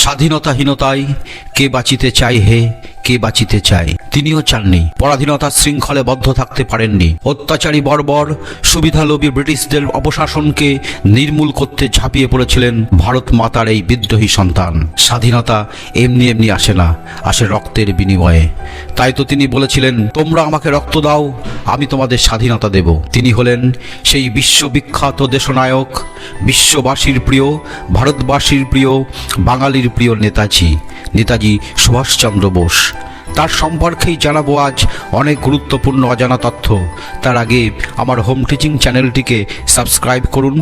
স্বাধীনতাহীনতায় কে বাঁচিতে চায় হে, কে বাঁচিতে চায়? তিনিও চাননি, পরাধীনতার শৃঙ্খলে বদ্ধ থাকতে পারেননি। অত্যাচারী বর্বর সুবিধালোভী ব্রিটিশদের অপশাসনকে নির্মূল করতে ঝাঁপিয়ে পড়েছিলেন ভারত মাতার এই বিদ্রোহী সন্তান। স্বাধীনতা এমনি এমনি আসে না, আসে রক্তের বিনিময়ে। তাই তো তিনি বলেছিলেন, তোমরা আমাকে রক্ত দাও, আমি তোমাদের স্বাধীনতা দেব। তিনি হলেন সেই বিশ্ববিখ্যাত দেশনায়ক, বিশ্ববাসীর প্রিয়, ভারতবাসীর প্রিয়, বাঙালির প্রিয় নেতাজি সুভাষচন্দ্র বোস। তার সম্পর্কেই জানাবো আজ অনেক গুরুত্বপূর্ণ অজানা তথ্য। তার আগে আমার হোম টিচিং চ্যানেলটিকে সাবস্ক্রাইব করুন,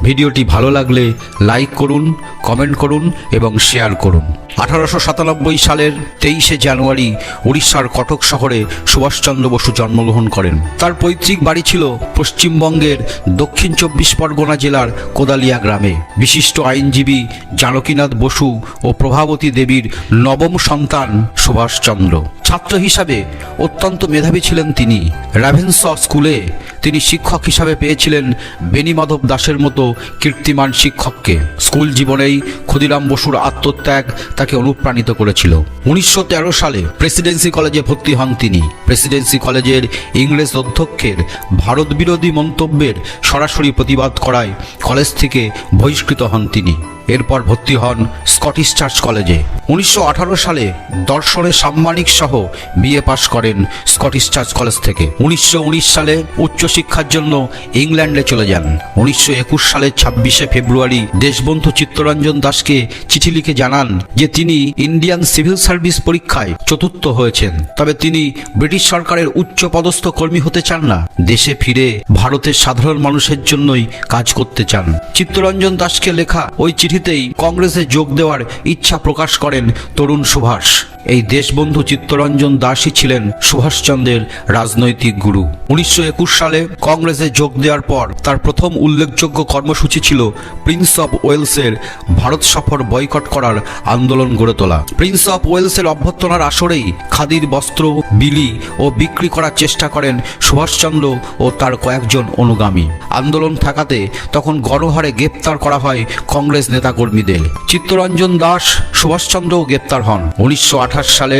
ভিডিওটি ভালো লাগলে লাইক করুন, কমেন্ট করুন এবং শেয়ার করুন। 1897 সালের 23শে জানুয়ারি উড়িষ্যার কটক শহরে সুভাষচন্দ্র বসু জন্মগ্রহণ করেন। তার পৈতৃক বাড়ি ছিল পশ্চিমবঙ্গের দক্ষিণ 24 পরগনা জেলার কোদালিয়া গ্রামে। বিশিষ্ট আইনজীবী জানকীনাথ বসু ও প্রভাবতী দেবীর নবম সন্তান সুভাষচন্দ্র। ছাত্র হিসাবে অত্যন্ত মেধাবী ছিলেন তিনি। র্যাভেন্স স্কুলে তিনি শিক্ষক হিসাবে পেয়েছিলেন বেণীমাধব দাসের মতো কীর্তিমান শিক্ষককে। স্কুল জীবনেই ক্ষুদিরাম বসুর আত্মত্যাগ তাকে অনুপ্রাণিত করেছিল। 1913 সালে প্রেসিডেন্সি কলেজে ভর্তি হন তিনি। প্রেসিডেন্সি কলেজের ইংরেজ অধ্যক্ষের ভারত বিরোধী মন্তব্যের সরাসরি প্রতিবাদ করায় কলেজ থেকে বহিষ্কৃত হন তিনি। এরপর ভর্তি হন স্কটিশ চার্চ কলেজে। 1918 সালে দর্শনে সাম্মানিক সহ বিএ পাশ করেন স্কটিশ চার্চ কলেজ থেকে। 1919 সালে উচ্চশিক্ষার জন্য ইংল্যান্ডে চলে যান। 1921 সালের 26শে ফেব্রুয়ারি দেশবন্ধু চিত্তরঞ্জন দাসকে চিঠি লিখে জানান যে তিনি ইন্ডিয়ান সিভিল সার্ভিস পরীক্ষায় চতুর্থ হয়েছেন, তবে তিনি ব্রিটিশ সরকারের উচ্চ পদস্থ কর্মী হতে চান না, দেশে ফিরে ভারতের সাধারণ মানুষের জন্যই কাজ করতে চান। চিত্তরঞ্জন দাসকে লেখা ওই চিঠিতেই কংগ্রেসে যোগ দেওয়ার ইচ্ছা প্রকাশ করেন তরুণ সুভাষ। এই দেশবন্ধু চিত্তরঞ্জন দাসই ছিলেন সুভাষচন্দ্রের রাজনৈতিক গুরু। 1921 সালে কংগ্রেসে যোগ দেওয়ার পর তার প্রথম উল্লেখযোগ্য কর্মসূচি ছিল প্রিন্স অফ ওয়েলসের ভারত সফর বয়কট করার আন্দোলন গড়ে তোলা। প্রিন্স অফ ওয়েলসের অভ্যর্থনার আসরেই খাদির বস্ত্র বিলি ও বিক্রি করার চেষ্টা করেন সুভাষচন্দ্র ও তার কয়েকজন অনুগামী। আন্দোলন ঠেকাতে তখন গণহারে গ্রেপ্তার করা হয় কংগ্রেস নেতাকর্মীদের। চিত্তরঞ্জন দাস সুভাষচন্দ্রও গ্রেপ্তার হন। 1928 সালে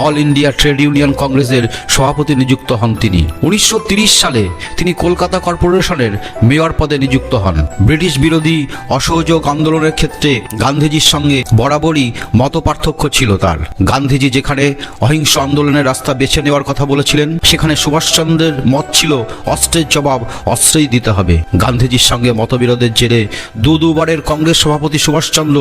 অল ইন্ডিয়া ট্রেড ইউনিয়ন কংগ্রেসের সভাপতি নিযুক্ত হন তিনি। 1930 সালে তিনি কলকাতা কর্পোরেশনের মেয়র পদে নিযুক্ত হন। ব্রিটিশ বিরোধী অসহযোগ আন্দোলনের ক্ষেত্রে গান্ধীজির সঙ্গে বরাবরই মতপার্থক্য ছিল তার। গান্ধীজি যেখানে অহিংস আন্দোলনের রাস্তা বেছে নেওয়ার কথা বলেছিলেন, সেখানে সুভাষচন্দ্রের মত ছিল অস্ত্রের জবাব অস্ত্রেই দিতে হবে। গান্ধীজির সঙ্গে মতবিরোধের জেরে দুবারের কংগ্রেস সভাপতি সুভাষচন্দ্র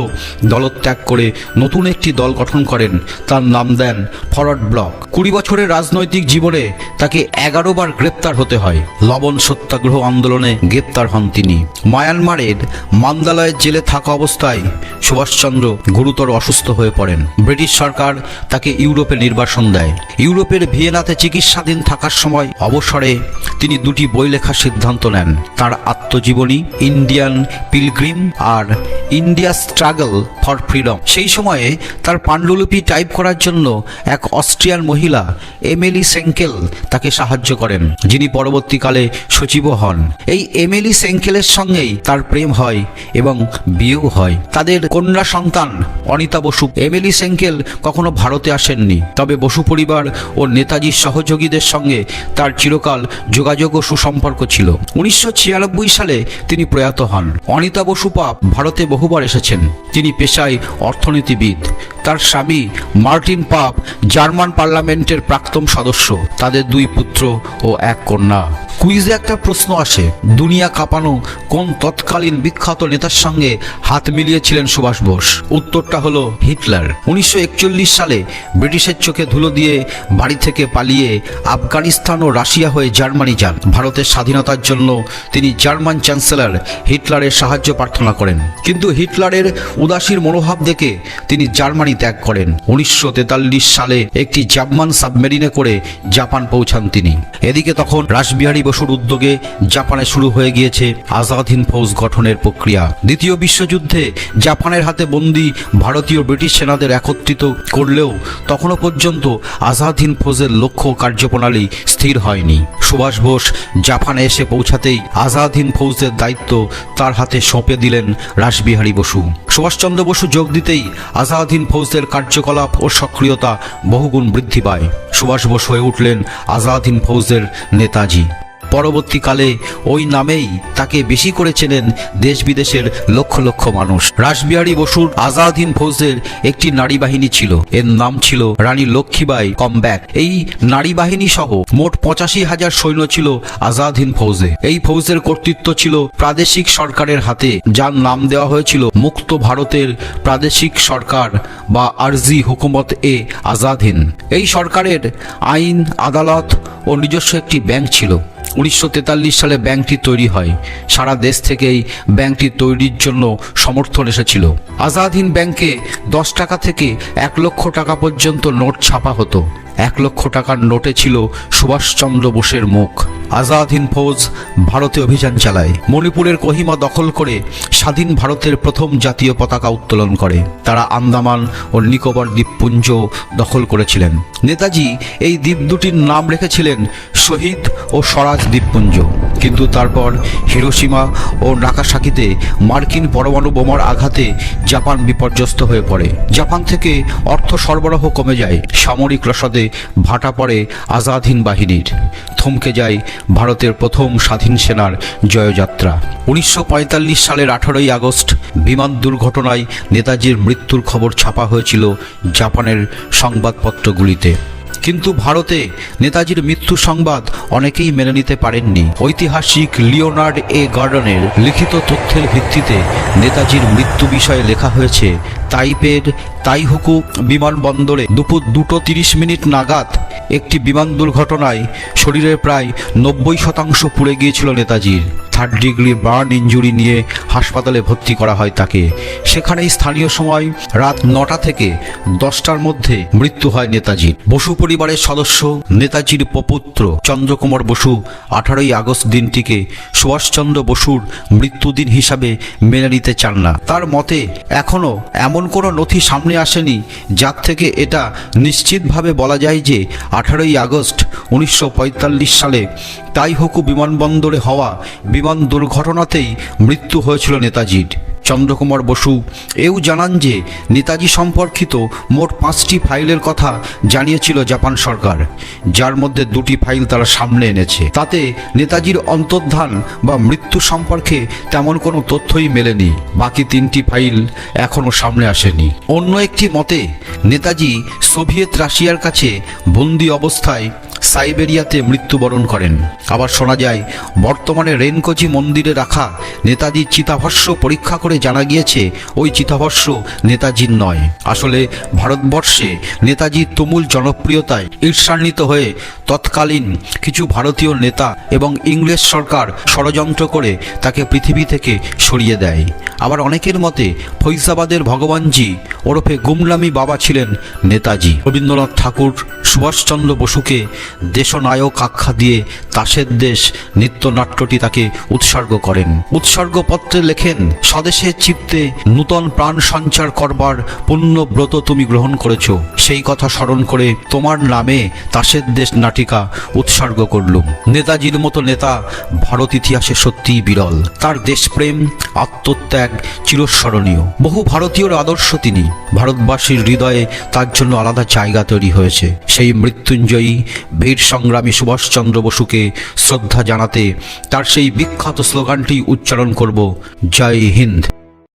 দলত্যাগ করে নতুন একটি দল গঠন করেন। তার নাম দেন ফরওয়ার্ড ব্লক। 20 বছরের রাজনৈতিক জীবনে তাকে 11 বার গ্রেপ্তার হতে হয়। লবণ সত্যাগ্রহ আন্দোলনে গ্রেপ্তার হন তিনি। মায়ানমারের মান্দালয়ের জেলে থাকা অবস্থায় সুভাষচন্দ্র গুরুতর অসুস্থ হয়ে পড়েন। ব্রিটিশ সরকার তাকে ইউরোপে নির্বাসন দেয়। ইউরোপের ভিয়েনাতে চিকিৎসাধীন থাকার সময় অবসরে তিনি 2টি বই লেখার সিদ্ধান্ত নেন। তার আত্মজীবনী ইন্ডিয়ান পিলগ্রিম আর ইন্ডিয়া স্ট্রাগল ফর ফ্রিডম। সেই সময়ে তার পাণ্ডুলিপি টাইপ করার জন্য এক অস্ট্রিয়ান মহিলা এমিলি সেঙ্কেল তাকে সাহায্য করেন, যিনি পরবর্তীকালে সচিবও হন। এই এমিলি সেঙ্কেলের সঙ্গেই তার প্রেম হয় এবং বিয়েও হয়। তাদের কন্যা সন্তান অনিতা বসু। এমিলি সেঙ্কেল কখনো ভারতে আসেননি, তবে বসু পরিবার ও নেতাজির সহযোগীদের সঙ্গে তার চিরকাল যোগাযোগ ও সুসম্পর্ক ছিল। 1996 সালে তিনি প্রয়াত হন। অনিতা বসু পাপ ভারতে বহুবার এসেছেন। তিনি পেশায় অর্থনীতিবিদ। তার স্বামী মার্টিন পাপ জার্মান পার্লামেন্টের প্রাক্তন সদস্য। তাদের 2 পুত্র ও 1 কন্যা। কুইজে একটা প্রশ্ন আসে, দুনিয়া কাঁপানো কোন তৎকালীন বিখ্যাত নেতার সঙ্গে হাত মিলিয়েছিলেন সুভাষ বোস? উত্তরটা হলো হিটলার। 1941 সালে ব্রিটিশের চোখে ধুলো দিয়ে বাড়ি থেকে পালিয়ে আফগানিস্তান ও রাশিয়া হয়ে জার্মানি যান। ভারতের স্বাধীনতার জন্য তিনি জার্মান চ্যান্সেলর হিটলারের সাহায্য প্রার্থনা করেন, কিন্তু হিটলারের উদাসীর মনোভাব দেখে তিনি জার্মানি ত্যাগ করেন। 1943 সালে একটি জার্মান সাবমেরিনে করে জাপান পৌঁছান তিনি। এদিকে তখন রাসবিহারী বসুর উদ্যোগে জাপানে শুরু হয়ে গিয়েছে আজাদ হিন্দ ফৌজ গঠনের প্রক্রিয়া। দ্বিতীয় বিশ্বযুদ্ধে জাপানের হাতে বন্দী ভারতীয় ব্রিটিশ সেনাদের একত্রিত করলেও তখনও পর্যন্ত আজাদ হিন্দ ফৌজের লক্ষ্য কার্যপ্রণালী স্থির হয়নি। সুভাষ বোস জাপানে এসে পৌঁছাতেই আজাদ হিন্দ ফৌজের দায়িত্ব তার হাতে সঁপে দিলেন রাসবিহারী বসু। সুভাষচন্দ্র বসু যোগ দিতেই আজাদ হিন্দ ফৌজের কার্যকলাপ ও সক্রিয়তা বহুগুণ বৃদ্ধি পায়। সুভাষ বোস হয়ে উঠলেন আজাদ হিন্দ ফৌজের নেতাজি। পরবর্তীকালে ওই নামেই তাকে বেশি করে চেনেন দেশ বিদেশের লক্ষ লক্ষ মানুষ। রাসবিহারী বসুর আজাদ হিন্দ ফৌজের একটি নারী বাহিনী ছিল, এর নাম ছিল রানী লক্ষ্মীবাই কমব্যাক। এই নারী বাহিনী সহ মোট 85,000 সৈন্য ছিল আজাদ হিন্দ ফৌজে। এই ফৌজের কর্তৃত্ব ছিল প্রাদেশিক সরকারের হাতে, যার নাম দেওয়া হয়েছিল মুক্ত ভারতের প্রাদেশিক সরকার বা আরজি হুকুমত এ আজাদ হিন্দ। এই সরকারের আইন, আদালত ও নিজস্ব একটি ব্যাংক ছিল। 1943 সালে ব্যাংকটি তৈরি হয়। সারা দেশ থেকেই ব্যাংকটি তৈরির জন্য সমর্থন এসেছিল। আজাদ হিন্দ ব্যাংকে 10 টাকা থেকে 1 লক্ষ টাকা পর্যন্ত নোট ছাপা হতো। 1 লক্ষ টাকার নোটে ছিল সুভাষচন্দ্র বোসের মুখ। আজাদ হিন্দ ফৌজ ভারতে অভিযান চালায়। মণিপুরের কোহিমা দখল করে স্বাধীন ভারতের প্রথম জাতীয় পতাকা উত্তোলন করে। তারা আন্দামান ও নিকোবর দ্বীপপুঞ্জ দখল করেছিলেন। নেতাজি এই দ্বীপ দুটির নাম রেখেছিলেন শহীদ ও স্বরাজ দ্বীপপুঞ্জ। কিন্তু তারপর হিরোশিমা ও নাগাসাকিতে মার্কিন পরমাণু বোমার আঘাতে জাপান বিপর্যস্ত হয়ে পড়ে। জাপান থেকে অর্থ সরবরাহ কমে যায়। সামরিক রসদে ভাটা পড়ে আজাদ হিন্দ বাহিনীর। থমকে যায় ভারতের প্রথম স্বাধীন সেনার জয়যাত্রা। 1945 সালের 18ই আগস্ট বিমান দুর্ঘটনায় নেতাজির মৃত্যুর খবর ছাপা হয়েছিল জাপানের সংবাদপত্রগুলিতে। কিন্তু ভারতে নেতাজির মৃত্যু সংবাদ অনেকেই মেনে নিতে পারেননি। ঐতিহাসিক লিওনার্ড এ গর্ডনের লিখিত তথ্যের ভিত্তিতে নেতাজির মৃত্যু বিষয়ে লেখা হয়েছে, তাইপের তাইহুকু বিমানবন্দরে দুপুর 2:30 নাগাদ একটি বিমান দুর্ঘটনায় শরীরের প্রায় 90% পুড়ে গিয়েছিল নেতাজির। 3rd ডিগ্রি বার্ন ইঞ্জুরি নিয়ে হাসপাতালে ভর্তি করা হয় তাকে। সেখানেই স্থানীয় সময় রাত 9টা থেকে 10টার মধ্যে মৃত্যু হয় নেতাজির। বসু পরিবারের সদস্য নেতাজির প্রপুত্র চন্দ্রকুমার বসু 18ই আগস্ট দিনটিকে সুভাষচন্দ্র বসুর মৃত্যুদিন হিসাবে মেনে নিতে চান না। তার মতে এখনও এমন কোনো নথি সামনে আসেনি যার থেকে এটা নিশ্চিতভাবে বলা যায় যে 18ই আগস্ট 1945 সালে তাইহুকু বিমানবন্দরে হওয়া বিমান দুর্ঘটনাতেই মৃত্যু হয়েছিল নেতাজির। চন্দ্রকুমার বসু এও জানান যে নেতাজি সম্পর্কিত মোট 5টি ফাইলের কথা জানিয়েছিল জাপান সরকার, যার মধ্যে 2টি ফাইল তারা সামনে এনেছে। তাতে নেতাজির অন্তর্ধান বা মৃত্যু সম্পর্কে তেমন কোনো তথ্যই মেলেনি। বাকি 3টি ফাইল এখনও সামনে আসেনি। অন্য একটি মতে নেতাজি সোভিয়েত রাশিয়ার কাছে বন্দি অবস্থায় সাইবেরিয়াতে মৃত্যুবরণ করেন। আবার শোনা যায় বর্তমানে রেনকোজি মন্দিরে রাখা নেতাজির চিতাভস্ম পরীক্ষা করে জানা গিয়েছে ওই চিতাভস্ম নেতাজির নয়। আসলে ভারতবর্ষে নেতাজির তুমুল জনপ্রিয়তায় ঈর্ষান্বিত হয়ে তৎকালীন কিছু ভারতীয় নেতা এবং ইংরেজ সরকার ষড়যন্ত্র করে তাকে পৃথিবী থেকে সরিয়ে দেয়। আবার অনেকের মতে ফৈজাবাদের ভগবানজি ওরফে গুমনামি বাবা ছিলেন নেতাজি। রবীন্দ্রনাথ ঠাকুর সুভাষচন্দ্র বসুকে দেশনায়ক আখ্যা দিয়ে তাসের দেশ নৃত্যনাট্যটি তাকে উৎসর্গ করেন। উৎসর্গপত্রে লেখেন, স্বদেশের চিত্তে নূতন প্রাণ সঞ্চার করবার পুণ্যব্রত তুমি গ্রহণ করেছ। সেই কথা স্মরণ করে তোমার নামে তাসের দেশ নাটিকা উৎসর্গ করলুম। নেতাজির মতো নেতা ভারত ইতিহাসে সত্যিই বিরল। তার দেশপ্রেম, আত্মত্যাগ চিরস্মরণীয়। বহু ভারতীয়র আদর্শ তিনি। ভারতবাসীর হৃদয়ে তার জন্য আলাদা জায়গা তৈরি হয়েছে। সেই মৃত্যুঞ্জয়ী বীর সংগ্রামী সুভাষচন্দ্র বসুকে শ্রদ্ধা জানাতে তার সেই বিখ্যাত স্লোগানটি উচ্চারণ করব, জয় হিন্দ।